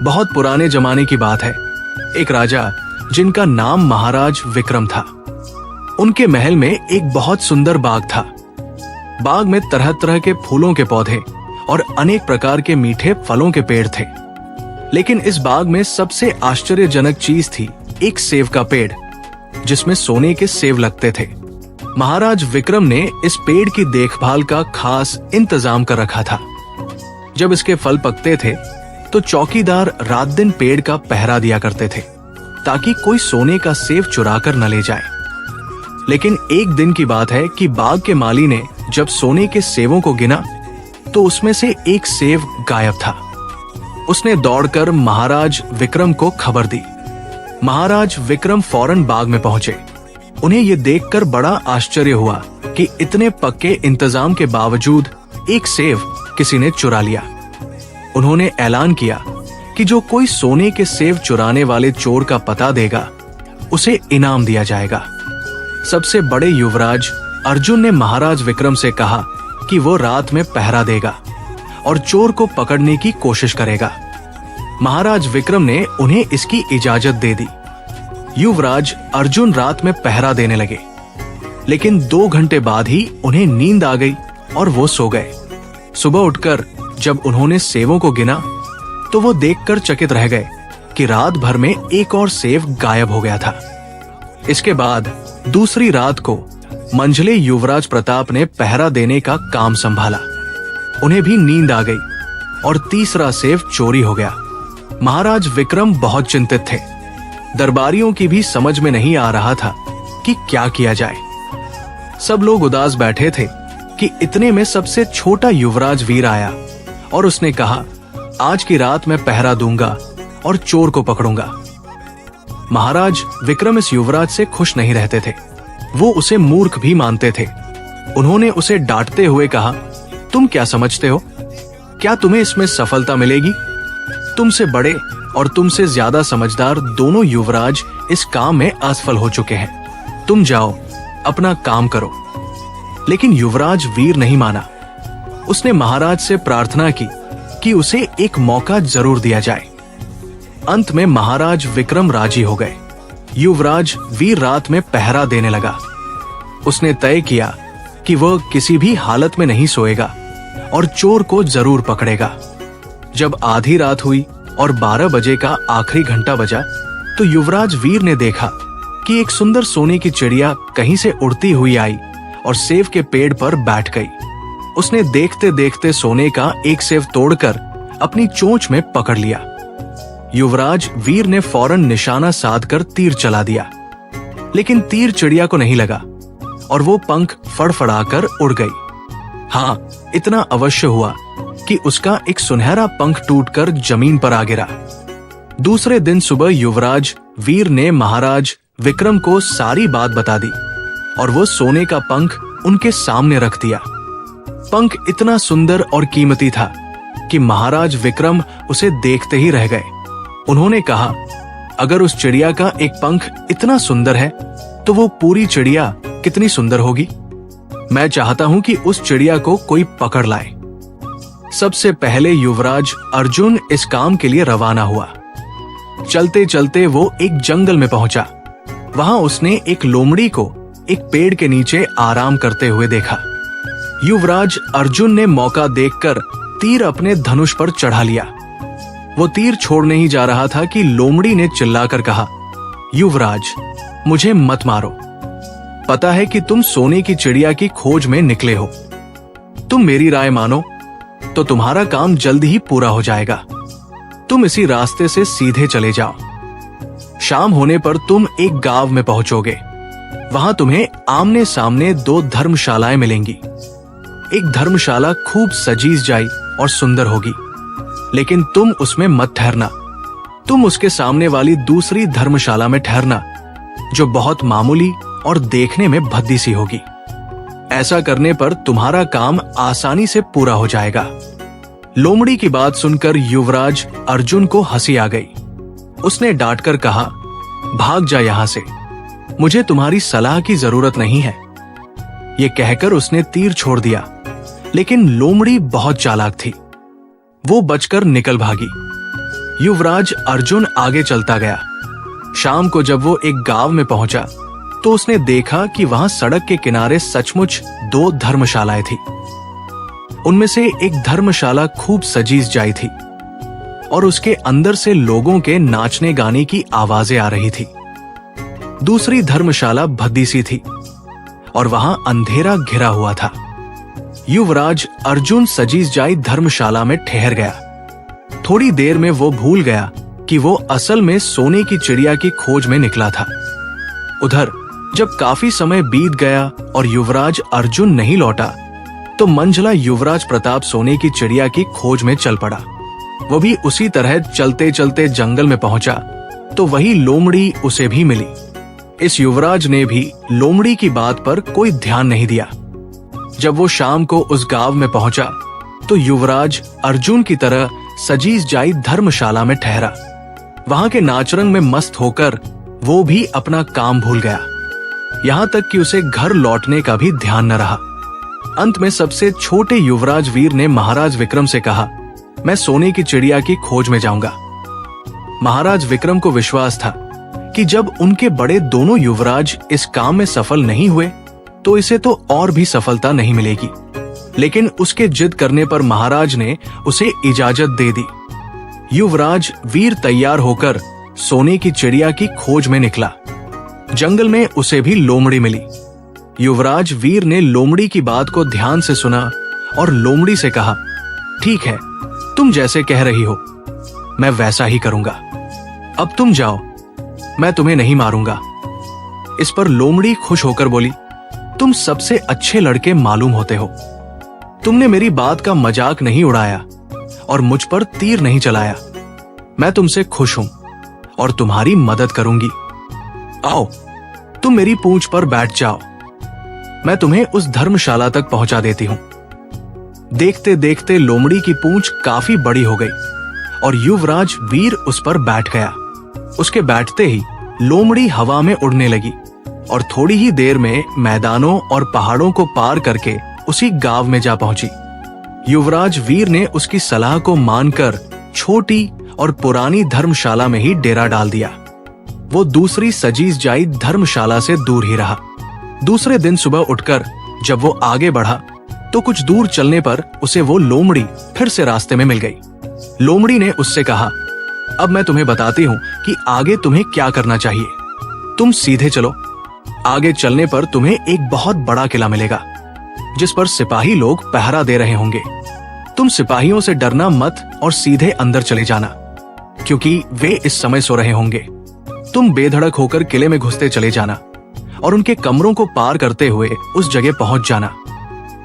बहुत पुराने जमाने की बात है। एक राजा जिनका नाम महाराज विक्रम था। उनके महल में एक बहुत सुंदर बाग था। बाग में तरह तरह के फूलों के पौधे और अनेक प्रकार के मीठे फलों के पेड़ थे। लेकिन इस बाग में सबसे आश्चर्यजनक चीज थी एक सेब का पेड़, जिसमें सोने के सेब लगते थे। महाराज विक्रम ने इस पेड़ की देखभाल का खास इंतजाम कर रखा था। जब इसके फल पकते थे तो चौकीदार रात दिन पेड़ का पहरा दिया करते थे, ताकि कोई सोने का सेब चुरा कर न ले जाए। लेकिन एक दिन की बात है कि बाग के माली ने जब सोने के सेबों को गिना तो उसमें से एक सेब गायब था। उसने दौड़कर महाराज विक्रम को खबर दी। महाराज विक्रम फौरन बाग में पहुंचे। उन्हें यह देखकर बड़ा आश्चर्य हुआ कि इतने पक्के इंतजाम के बावजूद एक सेब किसी ने चुरा लिया। उन्होंने ऐलान किया कि जो कोई सोने के सेब चुराने वाले चोर का पता देगा उसे इनाम दिया जाएगा। सबसे बड़े युवराज अर्जुन ने महाराज विक्रम से कहा कि वो रात में पहरा देगा और चोर को पकड़ने की कोशिश करेगा। महाराज विक्रम ने उन्हें इसकी इजाजत दे दी। युवराज अर्जुन रात में पहरा देने लगे, लेकिन 2 घंटे बाद ही उन्हें नींद आ गई और वो सो गए। सुबह उठकर जब उन्होंने सेबों को गिना तो वो देखकर चकित रह गए कि रात भर में एक और सेब गायब हो गया था। इसके बाद दूसरी रात को मंझले युवराज प्रताप ने पहरा देने का काम संभाला। उन्हें भी नींद आ गई और तीसरा सेब चोरी हो गया। महाराज विक्रम बहुत चिंतित थे। दरबारियों की भी समझ में नहीं आ रहा था कि क्या किया जाए। सब लोग उदास बैठे थे कि इतने में सबसे छोटा युवराज वीर आया और उसने कहा, आज की रात मैं पहरा दूंगा और चोर को पकड़ूंगा। महाराज विक्रम इस युवराज से खुश नहीं रहते थे। वो उसे मूर्ख भी मानते थे। उन्होंने उसे डांटते हुए कहा, तुम क्या समझते हो? क्या तुम्हें इसमें सफलता मिलेगी? तुमसे बड़े और तुमसे ज्यादा समझदार दोनों युवराज इस काम में असफल हो चुके हैं। तुम जाओ, अपना काम करो। लेकिन युवराज वीर नहीं माना। उसने महाराज से प्रार्थना की कि उसे एक मौका जरूर दिया जाए। अंत में महाराज विक्रम राजी हो गए। युवराज वीर रात में पहरा देने लगा। उसने तय किया कि वह किसी भी हालत में नहीं सोएगा और चोर को जरूर पकड़ेगा। जब आधी रात हुई और 12 बजे का आखिरी घंटा बजा तो युवराज वीर ने देखा कि एक सुंदर सोने की चिड़िया कहीं से उड़ती हुई आई और सेब के पेड़ पर बैठ गई। उसने देखते देखते सोने का एक सेब तोड़कर अपनी चोंच में पकड़ लिया। युवराज वीर ने फौरन निशाना साधकर तीर चला दिया, लेकिन तीर चिड़िया को नहीं लगा और वो पंख फड़फड़ाकर उड़ गई। हाँ, इतना अवश्य हुआ कि उसका एक सुनहरा पंख टूटकर जमीन पर आ गिरा। दूसरे दिन सुबह युवराज वीर ने महाराज विक्रम को सारी बात बता दी और वो सोने का पंख उनके सामने रख दिया। पंख इतना सुंदर और कीमती था कि महाराज विक्रम उसे देखते ही रह गए। उन्होंने कहा, अगर उस चिड़िया का एक पंख इतना सुंदर है तो वो पूरी चिड़िया कितनी सुंदर होगी। मैं चाहता हूं कि उस चिड़िया को कोई पकड़ लाए। सबसे पहले युवराज अर्जुन इस काम के लिए रवाना हुआ। चलते चलते वो एक जंगल में पहुंचा। वहां उसने एक लोमड़ी को एक पेड़ के नीचे आराम करते हुए देखा। युवराज अर्जुन ने मौका देखकर तीर अपने धनुष पर चढ़ा लिया। वो तीर छोड़ने ही जा रहा था कि लोमड़ी ने चिल्लाकर कहा, युवराज, मुझे मत मारो। पता है कि तुम सोने की चिड़िया की खोज में निकले हो। तुम मेरी राय मानो तो तुम्हारा काम जल्द ही पूरा हो जाएगा। तुम इसी रास्ते से सीधे चले जाओ। शाम होने पर तुम एक गांव में पहुंचोगे। वहां तुम्हें आमने सामने 2 धर्मशालाएं मिलेंगी। एक धर्मशाला खूब सजी जाई और सुंदर होगी, लेकिन तुम उसमें मत ठहरना। तुम उसके सामने वाली दूसरी धर्मशाला में ठहरना, जो बहुत मामूली और देखने में भद्दी सी होगी। ऐसा करने पर तुम्हारा काम आसानी से पूरा हो जाएगा। लोमड़ी की बात सुनकर युवराज अर्जुन को हंसी आ गई। उसने डांटकर कहा, भाग जा यहां से, मुझे तुम्हारी सलाह की जरूरत नहीं है। ये कहकर उसने तीर छोड़ दिया, लेकिन लोमड़ी बहुत चालाक थी। वो बचकर निकल भागी। युवराज अर्जुन आगे चलता गया। शाम को जब वो एक गांव में पहुंचा तो उसने देखा कि वहां सड़क के किनारे सचमुच 2 धर्मशालाएं थी। उनमें से एक धर्मशाला खूब सजी सजाई थी और उसके अंदर से लोगों के नाचने गाने की आवाजें आ रही थी। दूसरी धर्मशाला भद्दी सी थी और वहां अंधेरा घिरा हुआ था। युवराज अर्जुन सजी सजाई धर्मशाला में ठहर गया। थोड़ी देर में वो भूल गया कि वो असल में सोने की चिड़िया की खोज में निकला था। उधर जब काफी समय बीत गया और युवराज अर्जुन नहीं लौटा तो मंझला युवराज प्रताप सोने की चिड़िया की खोज में चल पड़ा। वो भी उसी तरह चलते चलते जंगल में पहुंचा तो वही लोमड़ी उसे भी मिली। इस युवराज ने भी लोमड़ी की बात पर कोई ध्यान नहीं दिया। जब वो शाम को उस गांव में पहुंचा तो युवराज अर्जुन की तरह सजी सजाई धर्मशाला में ठहरा। वहां के नाचरंग में मस्त होकर वो भी अपना काम भूल गया। यहां तक कि उसे घर लौटने का भी ध्यान न रहा। अंत में सबसे छोटे युवराज वीर ने महाराज विक्रम से कहा, मैं सोने की चिड़िया की खोज में जाऊंगा। महाराज विक्रम को विश्वास था कि जब उनके बड़े दोनों युवराज इस काम में सफल नहीं हुए तो इसे तो और भी सफलता नहीं मिलेगी। लेकिन उसके जिद करने पर महाराज ने उसे इजाजत दे दी। युवराज वीर तैयार होकर सोने की चिड़िया की खोज में निकला। जंगल में उसे भी लोमड़ी मिली। युवराज वीर ने लोमड़ी की बात को ध्यान से सुना और लोमड़ी से कहा, ठीक है, तुम जैसे कह रही हो मैं वैसा ही करूंगा। अब तुम जाओ, मैं तुम्हें नहीं मारूंगा। इस पर लोमड़ी खुश होकर बोली, तुम सबसे अच्छे लड़के मालूम होते हो। तुमने मेरी बात का मजाक नहीं उड़ाया और मुझ पर तीर नहीं चलाया। मैं तुमसे खुश हूं और तुम्हारी मदद करूंगी। आओ, तुम मेरी पूंछ पर बैठ जाओ। मैं तुम्हें उस धर्मशाला तक पहुंचा देती हूं। देखते देखते लोमड़ी की पूंछ काफी बड़ी हो गई और युवराज वीर उस पर बैठ गया। उसके बैठते ही लोमड़ी हवा में उड़ने लगी और थोड़ी ही देर में मैदानों और पहाड़ों को पार करके उसी गांव में जा पहुंची। युवराज वीर ने उसकी सलाह को मानकर छोटी और पुरानी धर्मशाला में ही डेरा डाल दिया। वो दूसरी सजी सजाई धर्मशाला से दूर ही रहा। दूसरे दिन सुबह उठकर जब वो आगे बढ़ा तो कुछ दूर चलने पर उसे वो लोमड़ी फिर से रास्ते में मिल गई। लोमड़ी ने उससे कहा, अब मैं तुम्हें बताती हूँ कि आगे तुम्हें क्या करना चाहिए। तुम सीधे चलो। आगे चलने पर तुम्हें एक बहुत बड़ा किला मिलेगा जिस पर सिपाही लोग पहरा दे रहे होंगे। तुम सिपाहियों से डरना मत और सीधे अंदर चले जाना, क्योंकि वे इस समय सो रहे होंगे। तुम बेधड़क होकर किले में घुसते चले जाना और उनके कमरों को पार करते हुए उस जगह पहुंच जाना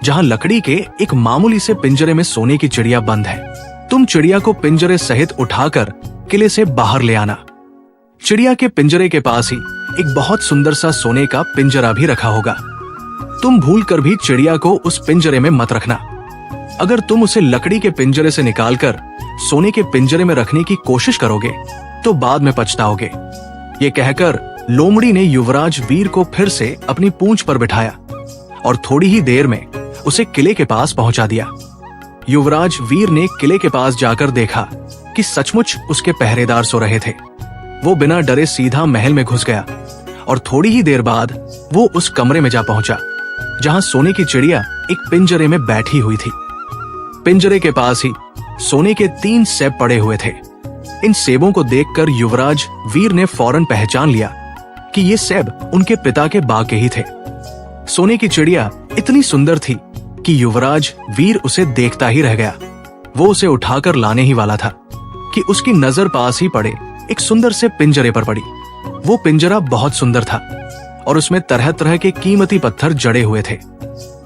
जहां लकड़ी के एक मामूली से पिंजरे में सोने की चिड़िया बंद है। तुम चिड़िया को पिंजरे सहित उठाकर किले से बाहर ले आना। चिड़िया के पिंजरे के पास ही एक बहुत सुंदर सा सोने का पिंजरा भी रखा होगा। तुम भूलकर भी चिड़िया को उस पिंजरे में मत रखना। अगर तुम उसे लकड़ी के पिंजरे से निकालकर सोने के पिंजरे में रखने की कोशिश करोगे तो बाद में पछताओगे। ये कहकर लोमड़ी ने युवराज वीर को फिर से अपनी पूंछ पर बिठाया और थोड़ी ही देर में उसे किले के पास पहुंचा दिया। युवराज वीर ने किले के पास जाकर देखा कि सचमुच उसके पहरेदार सो रहे थे। वो बिना डरे सीधा महल में घुस गया और थोड़ी ही देर बाद वो उस कमरे में जा पहुंचा जहां सोने की चिड़िया एक पिंजरे में बैठी हुई थी। पिंजरे के पास ही सोने के 3 सेब पड़े हुए थे। इन सेबों को देखकर युवराज वीर ने फौरन पहचान लिया कि ये सेब उनके पिता के बाग के ही थे। सोने की चिड़िया इतनी सुंदर थी कि युवराज वीर उसे देखता ही रह गया। वो उसे उठाकर लाने ही वाला था कि उसकी नजर पास ही पड़े एक सुंदर से पिंजरे पर पड़ी। वो पिंजरा बहुत सुंदर था और उसमें तरह तरह के कीमती पत्थर जड़े हुए थे।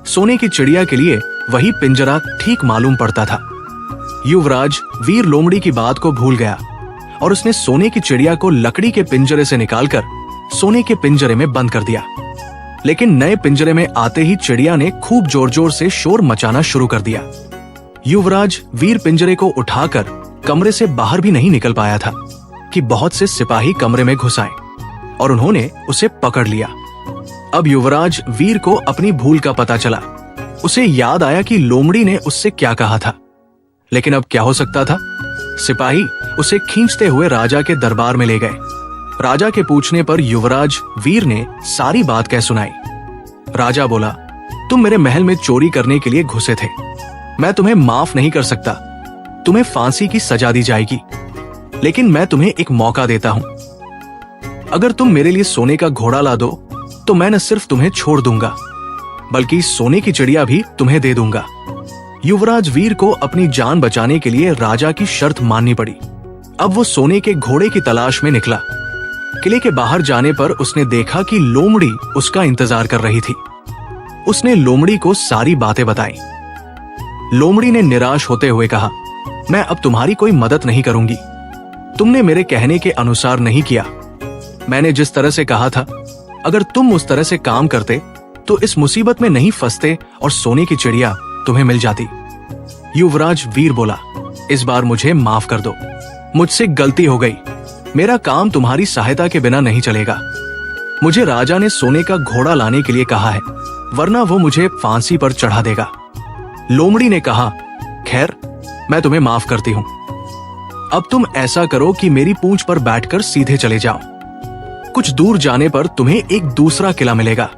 सोने की चिड़िया के लिए वही पिंजरा ठीक मालूम पड़ता था। युवराज वीर लोमड़ी की बात को भूल गया और उसने सोने की चिड़िया को लकड़ी के पिंजरे से निकालकर सोने के पिंजरे में बंद कर दिया। लेकिन नए पिंजरे में आते ही चिड़िया ने खूब जोर जोर से शोर मचाना शुरू कर दिया। युवराज वीर पिंजरे को उठाकर कमरे से बाहर भी नहीं निकल पाया था कि बहुत से सिपाही कमरे में घुस आए और उन्होंने उसे पकड़ लिया। अब युवराज वीर को अपनी भूल का पता चला। उसे याद आया कि लोमड़ी ने उससे क्या कहा था। लेकिन अब क्या हो सकता था? सिपाही उसे खींचते हुए राजा के दरबार में ले गए। राजा के पूछने पर युवराज वीर ने सारी बात कह सुनाई। राजा बोला, तुम मेरे महल में चोरी करने के लिए घुसे थे। मैं तुम्हें माफ नहीं कर सकता। तुम्हें फांसी की सजा दी जाएगी, लेकिन मैं तुम्हें एक मौका देता हूं। अगर तुम मेरे लिए सोने का घोड़ा ला दो तो मैं न सिर्फ तुम्हें छोड़ दूंगा, बल्कि सोने की चिड़िया भी तुम्हें दे दूंगा। युवराज वीर को अपनी जान बचाने के लिए राजा की शर्त माननी पड़ी। अब वो सोने के घोड़े की तलाश में निकला। किले के बाहर जाने पर उसने देखा कि लोमड़ी उसका इंतजार कर रही थी। उसने लोमड़ी को सारी बातें बताई। लोमड़ी ने निराश होते हुए कहा, मैं अब तुम्हारी कोई मदद नहीं करूंगी। तुमने मेरे कहने के अनुसार नहीं किया। मैंने जिस तरह से कहा था, अगर तुम उस तरह से काम करते तो इस मुसीबत में नहीं फंसते और सोने की चिड़िया तुम्हें मिल जाती। युवराज वीर बोला, इस बार मुझे माफ कर दो। मुझसे गलती हो गई। मेरा काम तुम्हारी सहायता के बिना नहीं चलेगा। मुझे राजा ने सोने का घोड़ा लाने के लिए कहा है, वरना वो मुझे फांसी पर चढ़ा देगा। लोमड़ी ने कहा, खैर, मैं तुम्हें माफ करती हूं। अब तुम ऐसा करो कि मेरी पूंछ पर बैठकर सीधे चले जाओ। कुछ दूर जाने पर तुम्हें एक दूसरा किला मिलेगा।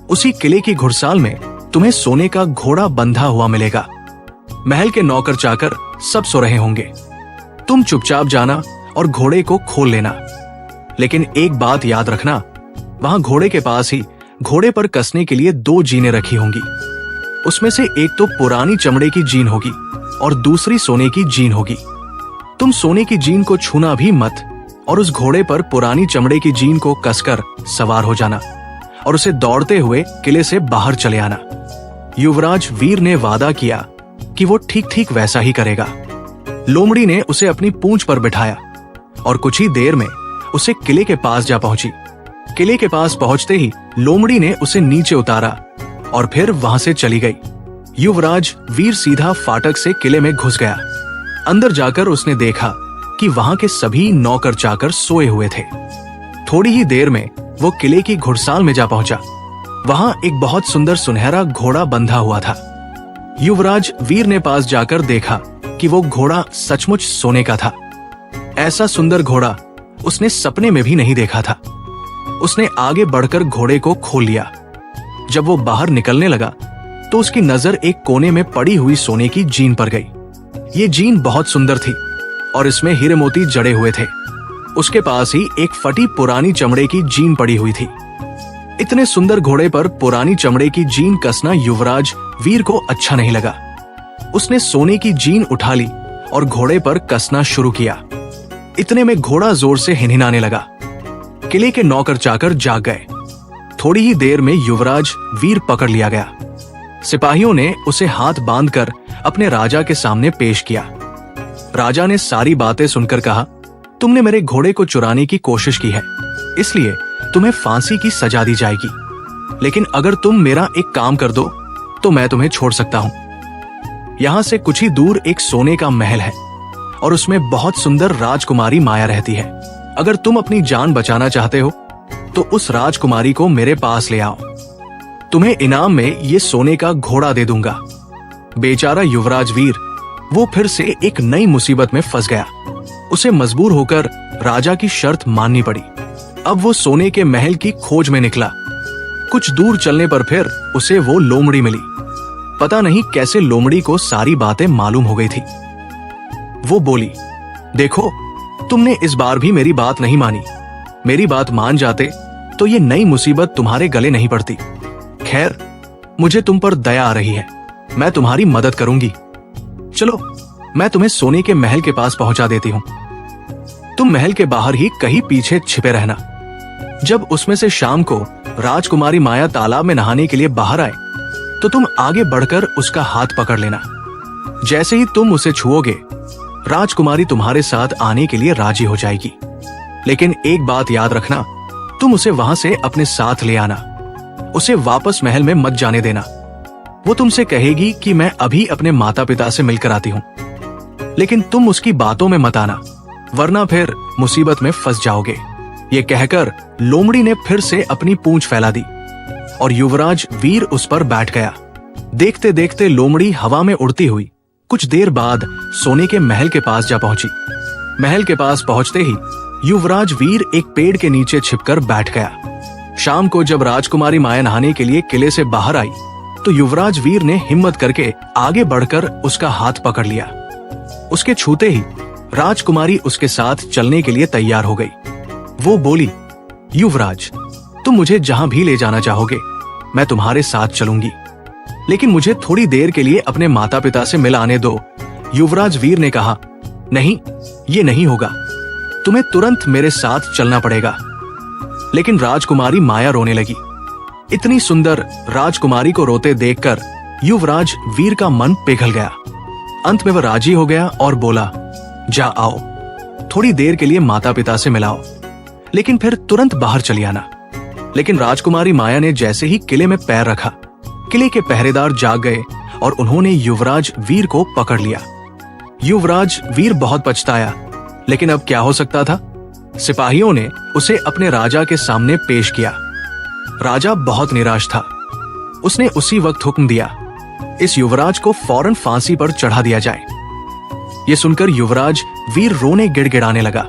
उसी किले की घुड़साल में तुम्हें सोने का घोड़ा बंधा हुआ मिलेगा। महल के नौकर चाकर सब सो रहे होंगे। तुम चुपचाप जाना और घोड़े को खोल लेना। लेकिन एक बात याद रखना, वहां घोड़े के पास ही घोड़े पर कसने के लिए 2 जीनें रखी होंगी। उसमें से एक तो पुरानी चमड़े की जीन होगी और दूसरी सोने की जीन होगी। तुम सोने की जीन को छूना भी मत और उस घोड़े पर पुरानी चमड़े की जीन को कसकर सवार हो जाना और उसे दौड़ते हुए किले से बाहर चले आना। युवराज वीर ने वादा किया कि वो ठीक ठीक वैसा ही करेगा। लोमड़ी ने उसे अपनी पूंछ पर बिठाया और कुछ ही देर में उसे किले के पास जा पहुंची। किले के पास पहुंचते ही लोमड़ी ने उसे नीचे उतारा और फिर वहां से चली गई। युवराज वीर सीधा फाटक से किले में घुस गया। अंदर जाकर उसने देखा कि वहां के सभी नौकर चाकर सोए हुए थे। थोड़ी ही देर में वो किले की घुड़साल में जा पहुंचा। वहां एक बहुत सुंदर सुनहरा घोड़ा बंधा हुआ था। युवराज वीर ने पास जाकर देखा कि वो घोड़ा सचमुच सोने का था। ऐसा सुंदर घोड़ा उसने सपने में भी नहीं देखा था। उसने आगे बढ़कर घोड़े को खोल लिया। जब वो बाहर निकलने लगा तो उसकी नजर एक कोने में पड़ी हुई सोने की जीन पर गई। ये जीन बहुत सुंदर थी और इसमें हीरे मोती जड़े हुए थे। उसके पास ही एक फटी पुरानी चमड़े की जीन पड़ी हुई थी। इतने सुंदर घोड़े पर पुरानी चमड़े की जीन कसना युवराज वीर को अच्छा नहीं लगा। उसने सोने की जीन उठा ली और घोड़े पर कसना शुरू किया। इतने में घोड़ा जोर से हिनहिनाने लगा। किले के नौकर चाकर जाग गए। थोड़ी ही देर में युवराज वीर पकड़ लिया गया। सिपाहियों ने उसे हाथ बांधकर अपने राजा के सामने पेश किया। राजा ने सारी बातें सुनकर कहा, तुमने मेरे घोड़े को चुराने की कोशिश की है, इसलिए तुम्हें फांसी की सजा दी जाएगी। लेकिन अगर तुम मेरा एक काम कर दो तो मैं तुम्हें छोड़ सकता हूं। यहां से कुछ ही दूर एक सोने का महल है और उसमें बहुत सुंदर राजकुमारी माया रहती है। अगर तुम अपनी जान बचाना चाहते हो तो उस राजकुमारी को मेरे पास ले आओ। तुम्हें इनाम में ये सोने का घोड़ा दे दूंगा। बेचारा युवराज वीर, वो फिर से एक नई मुसीबत में फंस गया। उसे मजबूर होकर राजा की शर्त माननी पड़ी। अब वो सोने के महल की खोज में निकला। कुछ दूर चलने पर फिर उसे वो लोमड़ी मिली। पता नहीं कैसे लोमड़ी को सारी बातें मालूम हो गई थी। वो बोली, देखो, तुमने इस बार भी मेरी बात नहीं मानी। मेरी बात मान जाते तो ये नई मुसीबत तुम्हारे गले नहीं पड़ती। खैर, मुझे तुम पर दया आ रही है। मैं तुम्हारी मदद करूंगी। चलो, मैं तुम्हें सोने के महल के पास पहुंचा देती हूं। तुम महल के बाहर ही कहीं पीछे छिपे रहना। जब उसमें से शाम को राजकुमारी माया तालाब में नहाने के लिए बाहर आए तो तुम आगे बढ़कर उसका हाथ पकड़ लेना। जैसे ही तुम उसे छुओगे, राजकुमारी तुम्हारे साथ आने के लिए राजी हो जाएगी। लेकिन एक बात याद रखना, तुम उसे वहां से अपने साथ ले आना। उसे वापस महल में मत जाने देना। वो तुमसे कहेगी कि मैं अभी अपने माता पिता से मिलकर आती हूं, लेकिन तुम उसकी बातों में मत आना, वरना फिर मुसीबत में फंस जाओगे। ये कहकर लोमड़ी ने फिर से अपनी पूंछ फैला दी और युवराज वीर उस पर बैठ गया। देखते देखते लोमड़ी हवा में उड़ती हुई कुछ देर बाद सोने के महल के पास जा पहुंची। महल के पास पहुंचते ही युवराज वीर एक पेड़ के नीचे छिपकर बैठ गया। शाम को जब राजकुमारी माया नहाने के लिए किले से बाहर आई तो युवराज वीर ने हिम्मत करके आगे बढ़कर उसका हाथ पकड़ लिया। उसके छूते ही राजकुमारी उसके साथ चलने के लिए तैयार हो गई। वो बोली, युवराज, तुम मुझे जहां भी ले जाना चाहोगे मैं तुम्हारे साथ चलूंगी, लेकिन मुझे थोड़ी देर के लिए अपने माता पिता से मिल आने दो। युवराज वीर ने कहा, नहीं, ये नहीं होगा, तुम्हें तुरंत मेरे साथ चलना पड़ेगा। लेकिन राजकुमारी माया रोने लगी। इतनी सुंदर राजकुमारी को रोते देखकर युवराज वीर का मन पिघल गया। अंत में वह राजी हो गया और बोला, जा आओ, थोड़ी देर के लिए माता पिता से मिलाओ, लेकिन फिर तुरंत बाहर चली आना। लेकिन राजकुमारी माया ने जैसे ही किले में पैर रखा, किले के पहरेदार जाग गए और उन्होंने युवराज वीर को पकड़ लिया। युवराज वीर बहुत पछताया, लेकिन अब क्या हो सकता था। सिपाहियों ने उसे अपने राजा के सामने पेश किया। राजा बहुत निराश था। उसने उसी वक्त हुक्म दिया, इस युवराज को फौरन फांसी पर चढ़ा दिया जाए। ये सुनकर युवराज वीर रोने गिड़गिड़ाने लगा।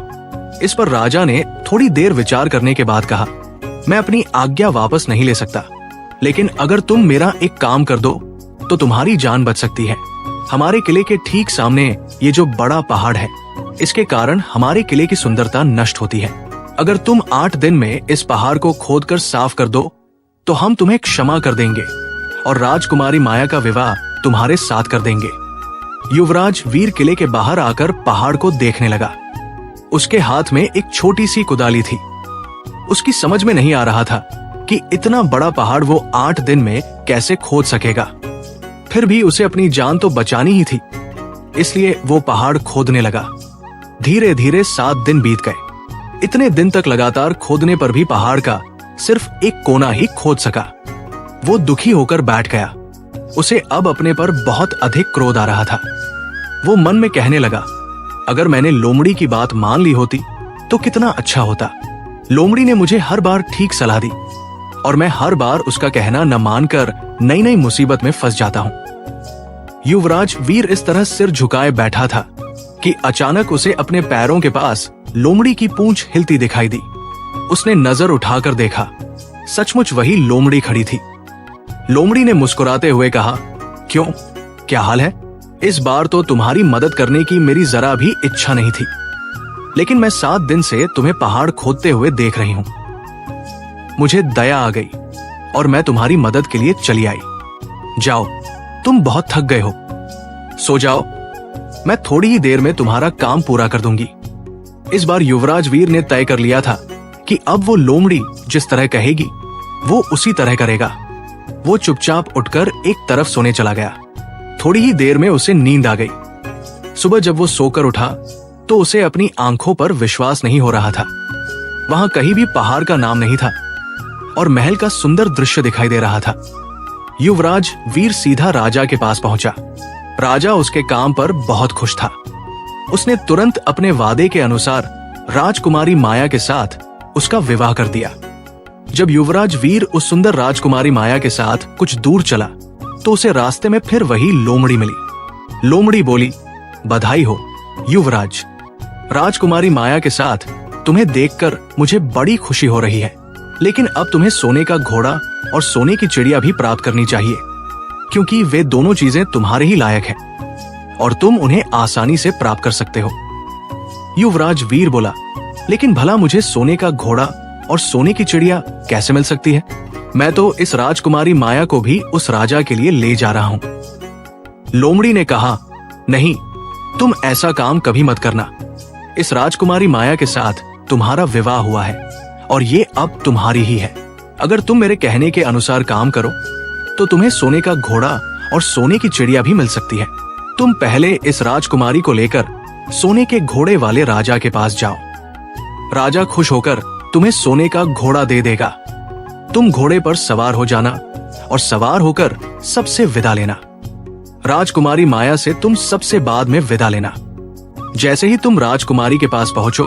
इस पर राजा ने थोड़ी देर विचार करने के बाद कहा, मैं अपनी आज्ञा वापस नहीं ले सकता, लेकिन अगर तुम मेरा एक काम कर दो तो तुम्हारी जान बच सकती है। हमारे किले के ठीक सामने ये जो बड़ा पहाड़ है, इसके कारण हमारे किले की सुंदरता नष्ट होती है। अगर तुम 8 दिन में इस पहाड़ को खोदकर साफ कर दो तो हम तुम्हें क्षमा कर देंगे और राजकुमारी माया का विवाह तुम्हारे साथ कर देंगे। युवराज वीर किले के बाहर आकर पहाड़ को देखने लगा। उसके हाथ में एक छोटी सी कुदाली थी। उसकी समझ में नहीं आ रहा था कि इतना बड़ा पहाड़ वो 8 दिन में कैसे खोद सकेगा। फिर भी उसे अपनी जान तो बचानी ही थी, इसलिए वो पहाड़ खोदने लगा। धीरे धीरे 7 दिन बीत गए। इतने दिन तक लगातार खोदने पर भी पहाड़ का सिर्फ एक कोना ही खोद सका। वो दुखी होकर बैठ गया। उसे अब अपने पर बहुत अधिक क्रोध आ रहा था। वो मन में कहने लगा, अगर मैंने लोमड़ी की बात मान ली होती तो कितना अच्छा होता। लोमड़ी ने मुझे हर बार ठीक सलाह दी और मैं हर बार उसका कहना न मानकर नई नई मुसीबत में फंस जाता हूं। युवराज वीर इस तरह सिर झुकाए बैठा था कि अचानक उसे अपने पैरों के पास लोमड़ी की पूंछ हिलती दिखाई दी। उसने नजर उठाकर देखा, सचमुच वही लोमड़ी खड़ी थी। लोमड़ी ने मुस्कुराते हुए कहा, क्यों, क्या हाल है? इस बार तो तुम्हारी मदद करने की मेरी जरा भी इच्छा नहीं थी, लेकिन मैं 7 दिन से तुम्हें पहाड़ खोदते हुए देख रही हूं। मुझे दया आ गई और मैं तुम्हारी मदद के लिए चली आई। जाओ, तुम बहुत थक गए हो, सो जाओ, मैं थोड़ी ही देर में तुम्हारा काम पूरा कर दूंगी। इस बार युवराज वीर ने तय कर लिया था कि अब वो लोमड़ी जिस तरह कहेगी वो उसी तरह करेगा। वो चुपचाप उठकर एक तरफ सोने चला गया। थोड़ी ही देर में उसे नींद आ गई। सुबह जब वो सोकर उठा तो उसे अपनी आंखों पर विश्वास नहीं हो रहा था। वहां कहीं भी पहाड़ का नाम नहीं था और महल का सुंदर दृश्य दिखाई दे रहा था। युवराज वीर सीधा राजा के पास पहुंचा। राजा उसके काम पर बहुत खुश था। उसने तुरंत अपने वादे के अनुसार राजकुमारी माया के साथ उसका विवाह कर दिया। जब युवराज वीर उस सुंदर राजकुमारी माया के साथ कुछ दूर चला तो उसे रास्ते में फिर वही लोमड़ी मिली। लोमड़ी बोली, बधाई हो युवराज, राजकुमारी माया के साथ तुम्हें देखकर मुझे बड़ी खुशी हो रही है, लेकिन अब तुम्हें सोने का घोड़ा और सोने की चिड़िया भी प्राप्त करनी चाहिए, क्योंकि वे दोनों चीजें तुम्हारे ही लायक हैं और तुम उन्हें आसानी से प्राप्त कर सकते हो। युवराज वीर बोला, लेकिन भला मुझे सोने का घोड़ा और सोने की चिड़िया कैसे मिल सकती है? मैं तो इस राजकुमारी माया को भी उस राजा के लिए ले जा रहा हूं। लोमड़ी ने कहा, नहीं, तुम ऐसा काम कभी मत करना। इस राजकुमारी माया के साथ तुम्हारा विवाह हुआ है और ये अब तुम्हारी ही है। अगर तुम मेरे कहने के अनुसार काम करो तो तुम्हें सोने का घोड़ा और सोने की चिड़िया भी मिल सकती है। तुम पहले इस राजकुमारी को लेकर सोने के घोड़े वाले राजा के पास जाओ। राजा खुश होकर तुम्हें सोने का घोड़ा दे देगा। तुम घोड़े पर सवार हो जाना और सवार होकर सबसे विदा लेना। राजकुमारी माया से तुम सबसे बाद में विदा लेना। जैसे ही तुम राजकुमारी के पास पहुंचो,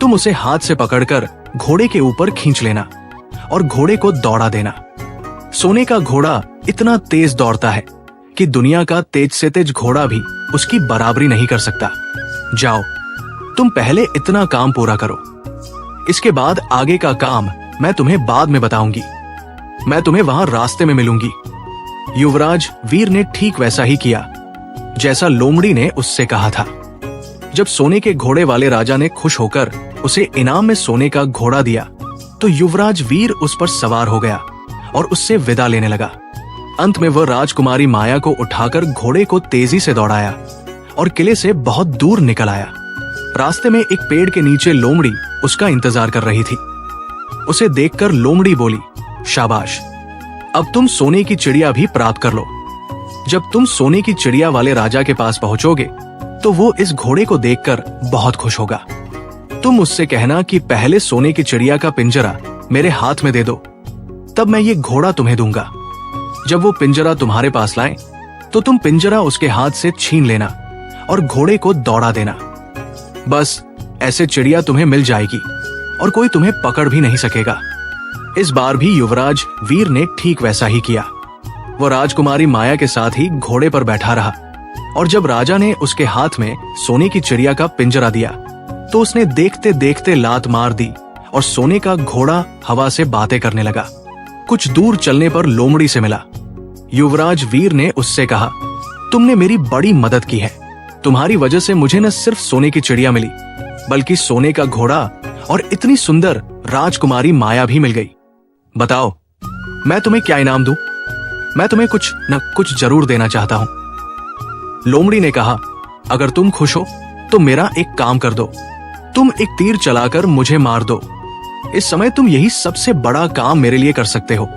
तुम उसे हाथ से पकड़कर घोड़े के ऊपर खींच लेना और घोड़े को दौड़ा देना। सोने का घोड़ा इतना तेज दौड़ता है कि दुनिया का तेज से तेज घोड़ा भी उसकी बराबरी नहीं कर सकता। जाओ, तुम पहले इतना काम पूरा करो, इसके बाद आगे का काम मैं तुम्हें बाद में बताऊंगी। मैं तुम्हें वहां रास्ते में मिलूंगी। युवराज वीर ने ठीक वैसा ही किया जैसा लोमड़ी ने उससे कहा था। जब सोने के घोड़े वाले राजा ने खुश होकर उसे इनाम में सोने का घोड़ा दिया तो युवराज वीर उस पर सवार हो गया और उससे विदा लेने लगा। अंत में वह राजकुमारी माया को उठाकर घोड़े को तेजी से दौड़ाया और किले से बहुत दूर निकल आया। रास्ते में एक पेड़ के नीचे लोमड़ी उसका इंतजार कर रही थी। उसे देखकर लोमड़ी बोली, शाबाश, अब तुम सोने की चिड़िया भी प्राप्त कर लो। जब तुम सोने की चिड़िया वाले राजा के पास पहुंचोगे तो वो इस घोड़े को देखकर बहुत खुश होगा। तुम उससे कहना कि पहले सोने की चिड़िया का पिंजरा मेरे हाथ में दे दो, तब मैं ये घोड़ा तुम्हें दूंगा। जब वो पिंजरा तुम्हारे पास लाए तो तुम पिंजरा उसके हाथ से छीन लेना और घोड़े को दौड़ा देना। बस ऐसे चिड़िया तुम्हें मिल जाएगी और कोई तुम्हें पकड़ भी नहीं सकेगा। इस बार भी युवराज वीर ने ठीक वैसा ही किया। वो राजकुमारी माया के साथ ही घोड़े पर बैठा रहा और जब राजा ने उसके हाथ में सोने की चिड़िया का पिंजरा दिया तो उसने देखते देखते लात मार दी और सोने का घोड़ा हवा से बातें करने लगा। कुछ दूर चलने पर लोमड़ी से मिला। युवराज वीर ने उससे कहा, तुमने मेरी बड़ी मदद की है। तुम्हारी वजह से मुझे न सिर्फ सोने की चिड़िया मिली बल्कि सोने का घोड़ा और इतनी सुंदर राजकुमारी माया भी मिल गई। बताओ मैं तुम्हें क्या इनाम दूं? मैं तुम्हें कुछ न कुछ जरूर देना चाहता हूं। लोमड़ी ने कहा, अगर तुम खुश हो तो मेरा एक काम कर दो। तुम एक तीर चलाकर मुझे मार दो। इस समय तुम यही सबसे बड़ा काम मेरे लिए कर सकते हो।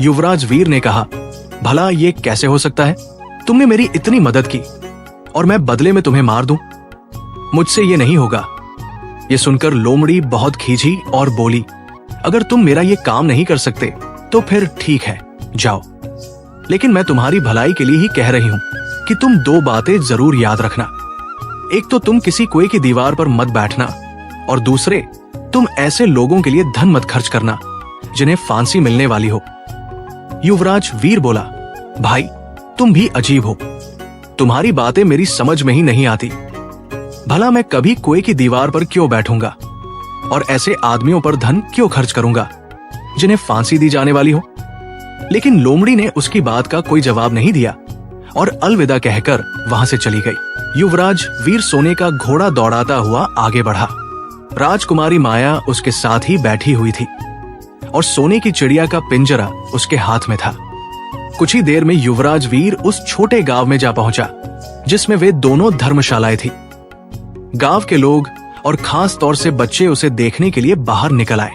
युवराज वीर ने कहा, भला ये कैसे हो सकता है? तुमने मेरी इतनी मदद की और मैं बदले में तुम्हें मार दूं? मुझसे ये नहीं होगा। ये सुनकर लोमड़ी बहुत खींची और बोली, अगर तुम मेरा ये काम नहीं कर सकते तो फिर ठीक है, जाओ। लेकिन मैं तुम्हारी भलाई के लिए ही कह रही हूं कि तुम दो बातें जरूर याद रखना। एक तो तुम किसी कुएं की दीवार पर मत बैठना और दूसरे, तुम ऐसे लोगों के लिए धन मत खर्च करना जिन्हें फांसी मिलने वाली हो। युवराज वीर बोला, भाई तुम भी अजीब हो। तुम्हारी बातें मेरी समझ में ही नहीं आती। भला मैं कभी कुएं की दीवार पर क्यों बैठूंगा और ऐसे आदमियों पर धन क्यों खर्च करूंगा जिन्हें फांसी दी जाने वाली हो? लेकिन लोमड़ी ने उसकी बात का कोई जवाब नहीं दिया और अलविदा कहकर वहां से चली गई। युवराज वीर सोने का घोड़ा दौड़ाता हुआ आगे बढ़ा। राजकुमारी माया उसके साथ ही बैठी हुई थी और सोने की चिड़िया का पिंजरा उसके हाथ में था। कुछ ही देर में युवराज वीर उस छोटे गांव में जा पहुंचा जिसमें वे दोनों धर्मशालाएं थी। गांव के लोग और खास तौर से बच्चे उसे देखने के लिए बाहर निकल आए।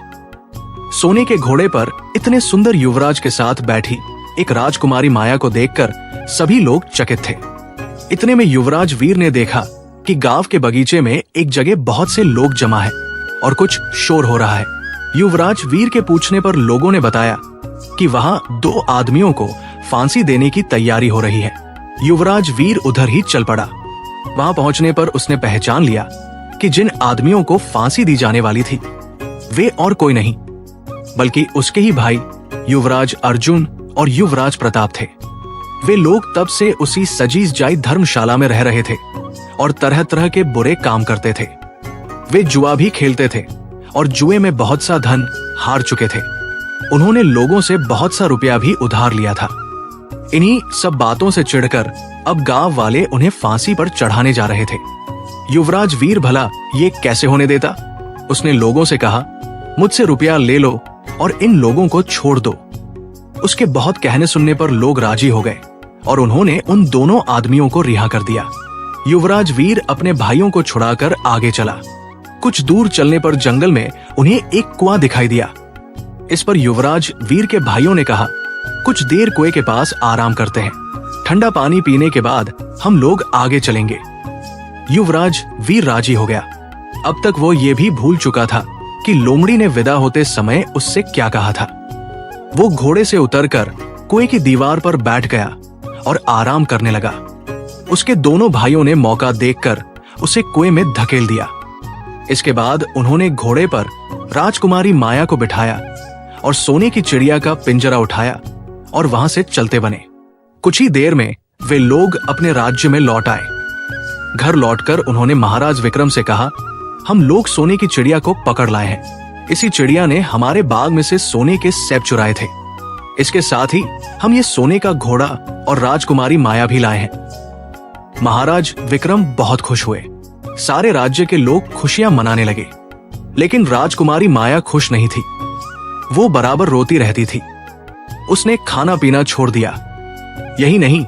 सोने के घोड़े पर इतने सुंदर युवराज के साथ बैठी एक राजकुमारी माया को देखकर सभी लोग चकित थे। इतने में युवराज वीर ने देखा कि गांव के बगीचे में एक जगह बहुत से लोग जमा है और कुछ शोर हो रहा है। युवराज वीर के पूछने पर लोगों ने बताया कि वहां दो आदमियों को फांसी देने की तैयारी हो रही है। युवराज वीर उधर ही चल पड़ा। वहां पहुंचने पर उसने पहचान लिया कि जिन आदमियों को फांसी दी जाने वाली थी वे और कोई नहीं बल्कि उसके ही भाई युवराज अर्जुन और युवराज प्रताप थे। वे लोग तब से उसी सजी जाई धर्मशाला में रह रहे थे और तरह तरह के बुरे काम करते थे। वे जुआ भी खेलते थे और जुए में बहुत सा धन हार चुके थे। उन्होंने लोगों से बहुत सा रुपया भी उधार लिया था। इन्हीं सब बातों से चिढ़कर अब गांव वाले उन्हें फांसी पर चढ़ाने जा रहे थे। युवराज वीर भला ये कैसे होने देता? उसने लोगों से कहा, मुझसे रुपया ले लो और इन लोगों को छोड़ दो। उसके बहुत कहने सुनने पर लोग राजी हो गए और उन्होंने उन दोनों आदमियों को रिहा कर दिया। युवराज वीर अपने भाइयों को छुड़ाकर आगे चला। कुछ दूर चलने पर जंगल में उन्हें एक कुआं दिखाई दिया। इस पर युवराज वीर के भाइयों ने कहा, कुछ देर कुएं के पास आराम करते हैं। ठंडा पानी पीने के बाद हम लोग आगे चलेंगे। युवराज वीर राजी हो गया। अब तक वो ये भी भूल चुका था कि लोमड़ी ने विदा होते समय उससे क्या कहा था। वो घोड़े से उतरकर कुएं की दीवार पर बैठ गया और आराम करने लगा। उसके दोनों भाइयों ने मौका देखकर उसे कुएं में धकेल दिया। इसके बाद उन्होंने घोड़े पर राजकुमारी माया को बिठाया और सोने की चिड़िया का पिंजरा उठाया और वहां से चलते बने। कुछ ही देर में वे लोग अपने राज्य में लौट आए। घर लौटकर उन्होंने महाराज विक्रम से कहा, हम लोग सोने की चिड़िया को पकड़ लाए हैं। इसी चिड़िया ने हमारे बाग में से सोने के सेब चुराए थे। इसके साथ ही हम ये सोने का घोड़ा और राजकुमारी माया भी लाए हैं। महाराज विक्रम बहुत खुश हुए। सारे राज्य के लोग खुशियां मनाने लगे, लेकिन राजकुमारी माया खुश नहीं थी। वो बराबर रोती रहती थी। उसने खाना पीना छोड़ दिया। यही नहीं,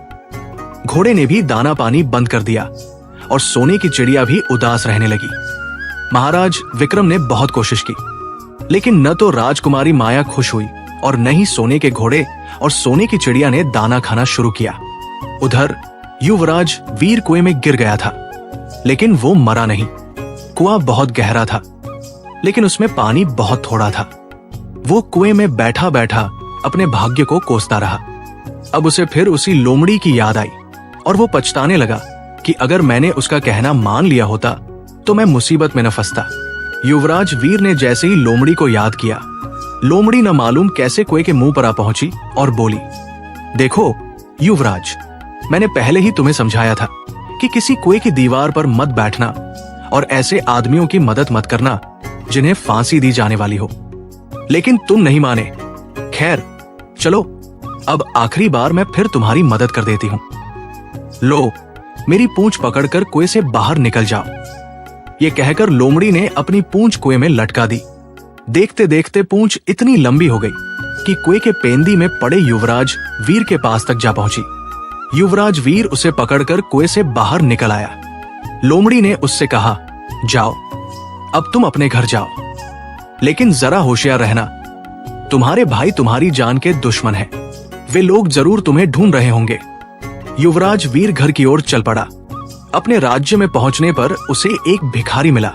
घोड़े ने भी दाना पानी बंद कर दिया और सोने की चिड़िया भी उदास रहने लगी। महाराज विक्रम ने बहुत कोशिश की, लेकिन न तो राजकुमारी माया खुश हुई और न ही सोने के घोड़े और सोने की चिड़िया ने दाना खाना शुरू किया। उधर युवराज वीर कुएं में गिर गया था, लेकिन वो मरा नहीं। कुआं बहुत गहरा था, लेकिन उसमें पानी बहुत थोड़ा था। वो कुएं में बैठा बैठा अपने भाग्य को कोसता रहा। अब उसे फिर उसी लोमड़ी की याद आई और वो पछताने लगा कि अगर मैंने उसका कहना मान लिया होता तो मैं मुसीबत में न फंसता। युवराज वीर ने जैसे ही लोमड़ी को याद किया, लोमड़ी न मालूम कैसे कुएं के मुंह पर आ पहुंची और बोली, देखो युवराज, मैंने पहले ही तुम्हें समझाया था कि किसी कुएं की दीवार पर मत बैठना और ऐसे आदमियों की मदद मत करना जिन्हें फांसी दी जाने वाली हो, लेकिन तुम नहीं माने। खैर चलो, अब आखिरी बार मैं फिर तुम्हारी मदद कर देती हूं। लो, मेरी पूंछ पकड़कर कुएं से बाहर निकल जाओ। ये कहकर लोमड़ी ने अपनी पूंछ कुएं में लटका दी। देखते देखते पूंछ इतनी लंबी हो गई कि कुएं के पेंदी में पड़े युवराज वीर के पास तक जा पहुंची। युवराज वीर उसे पकड़कर कुएं से बाहर निकल आया। लोमड़ी ने उससे कहा, जाओ, अब तुम अपने घर जाओ, लेकिन जरा होशियार रहना। तुम्हारे भाई तुम्हारी जान के दुश्मन हैं। वे लोग जरूर तुम्हें ढूंढ रहे होंगे। युवराज वीर घर की ओर चल पड़ा। अपने राज्य में पहुंचने पर उसे एक भिखारी मिला।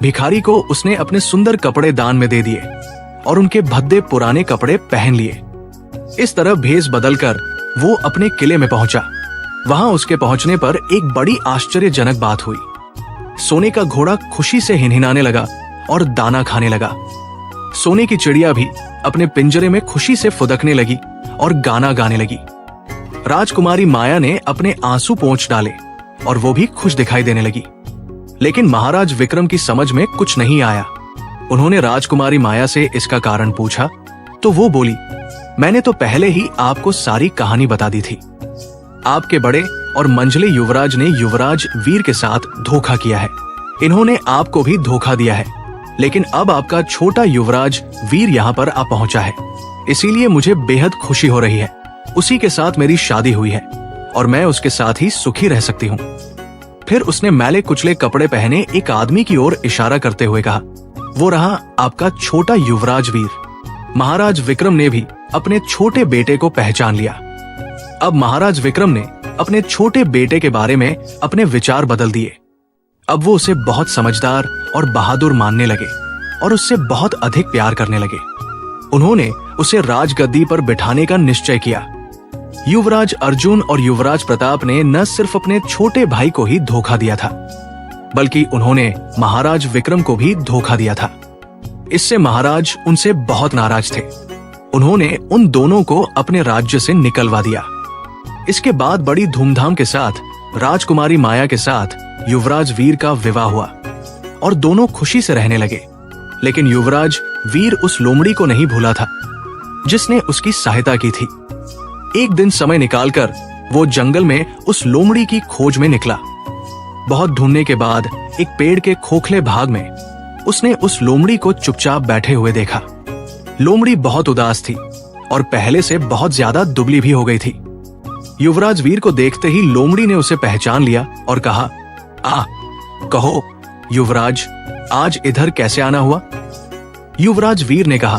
भिखारी को उसने अपने सुंदर कपड़े दान में दे दिए और उनके भद्दे पुराने कपड़े पहन लिए। इस तरह भेष बदलकर वो अपने किले में पहुंचा। वहां उसके पहुंचने पर एक बड़ी आश्चर्यजनक बात हुई। सोने का घोड़ा खुशी से हिनहिनाने लगा और दाना खाने लगा। सोने की चिड़िया भी अपने पिंजरे में खुशी से फुदकने लगी और गाना गाने लगी। राजकुमारी माया ने अपने आंसू पोंछ डाले और वो भी खुश दिखाई देने लगी। लेकिन महाराज विक्रम की समझ में कुछ नहीं आया। उन्होंने राजकुमारी माया से इसका कारण पूछा तो वो बोली, मैंने तो पहले ही आपको सारी कहानी बता दी थी। आपके बड़े और मंझले युवराज ने युवराज वीर के साथ धोखा किया है। इन्होंने आपको भी धोखा दिया है, लेकिन अब आपका छोटा युवराज वीर यहाँ पर आ पहुंचा है। इसीलिए मुझे बेहद खुशी हो रही है। उसी के साथ मेरी शादी हुई है और मैं उसके साथ ही सुखी रह सकती हूँ। फिर उसने मैले कुचले कपड़े पहने एक आदमी की ओर इशारा करते हुए कहा, वो रहा आपका छोटा युवराज वीर। महाराज विक्रम ने भी अपने छोटे बेटे को पहचान लिया। अब महाराज विक्रम ने अपने छोटे बेटे के बारे में अपने विचार बदल दिए। अब वो उसे बहुत समझदार और बहादुर मानने लगे और उससे बहुत अधिक प्यार करने लगे। उन्होंने उसे राजगद्दी पर बिठाने का निश्चय किया। युवराज अर्जुन और युवराज प्रताप ने न सिर्फ अपने छोटे भाई को ही धोखा दिया था, बल्कि उन्होंने महाराज विक्रम को भी धोखा दिया था। इससे महाराज उनसे बहुत नाराज थे। उन्होंने उन दोनों को अपने राज्य से निकलवा दिया। इसके बाद बड़ी धूमधाम के साथ राजकुमारी माया के साथ युवराज वीर का विवाह हुआ और दोनों खुशी से रहने लगे। लेकिन युवराज वीर उस लोमड़ी को नहीं भूला था जिसने उसकी सहायता की थी। एक दिन समय निकालकर वो जंगल में उस लोमड़ी की खोज में निकला। बहुत ढूंढने के बाद एक पेड़ के खोखले भाग में उसने उस लोमड़ी को चुपचाप बैठे हुए देखा। लोमड़ी बहुत उदास थी और पहले से बहुत ज्यादा दुबली भी हो गई थी। युवराज वीर को देखते ही लोमड़ी ने उसे पहचान लिया और कहा, कहो युवराज, आज इधर कैसे आना हुआ? युवराज वीर ने कहा,